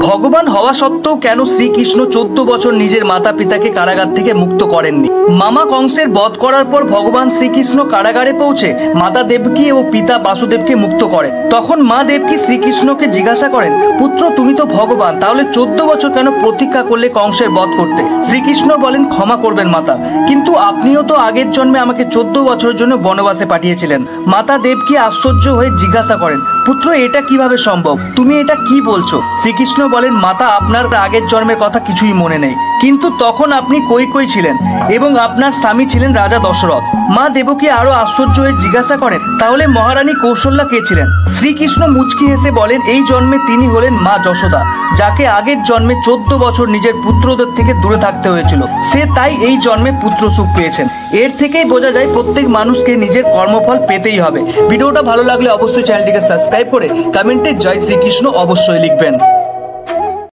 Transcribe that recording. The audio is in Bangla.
ভগবান হওয়া সত্ত্বেও কেন শ্রীকৃষ্ণ 14 বছর নিজের মাতা পিতাকে কারাগার থেকে মুক্ত করেননি? মামা কংসের বধ করার পর ভগবান শ্রীকৃষ্ণ কারাগারে পৌঁছে মাতা দেবকী ও পিতা বাসুদেবকে মুক্ত করেন। তখন মা দেবকী শ্রীকৃষ্ণকে জিজ্ঞাসা করেন, পুত্র তুমি তো ভগবান, তাহলে 14 বছর কেন প্রতীক্ষা করলে কংসের বধ করতে? শ্রীকৃষ্ণ বলেন, ক্ষমা করবেন মাতা, কিন্তু আপনিও তো আগের জন্মে আমাকে 14 বছরের জন্য বনবাসে পাঠিয়েছিলেন। মাতা দেবকী আশ্চর্য হয়ে জিজ্ঞাসা করেন, পুত্র এটা কিভাবে সম্ভব? তুমি এটা কি বলছো? শ্রীকৃষ্ণ বলেন, মাতা আপনার আগের জন্মের কথা কিছুই মনে নেই, কিন্তু তখন আপনি কই ছিলেন এবং আপনার স্বামী ছিলেন রাজা দশরথ। মা দেবকী আরো আশ্চর্য হয়ে জিজ্ঞাসা করেন, তাহলে মহারানী কৌশল্যা কে ছিলেন? শ্রীকৃষ্ণ মুচকি হেসে বলেন, এই জন্মে তিনি হলেন মা যশোদা, যাকে আগের জন্মে 14 বছর নিজের পুত্রদের থেকে দূরে থাকতে হয়েছিল। সে তাই এই জন্মে পুত্র সুখ পেয়েছেন। এর থেকেই বোঝা যায় প্রত্যেক মানুষকে নিজের কর্মফল পেতেই হবে। ভিডিওটা ভালো লাগলে অবশ্যই চ্যানেলটিকে সাবস্ক্রাইব করে কমেন্টে জয় শ্রীকৃষ্ণ অবশ্যই লিখবেন।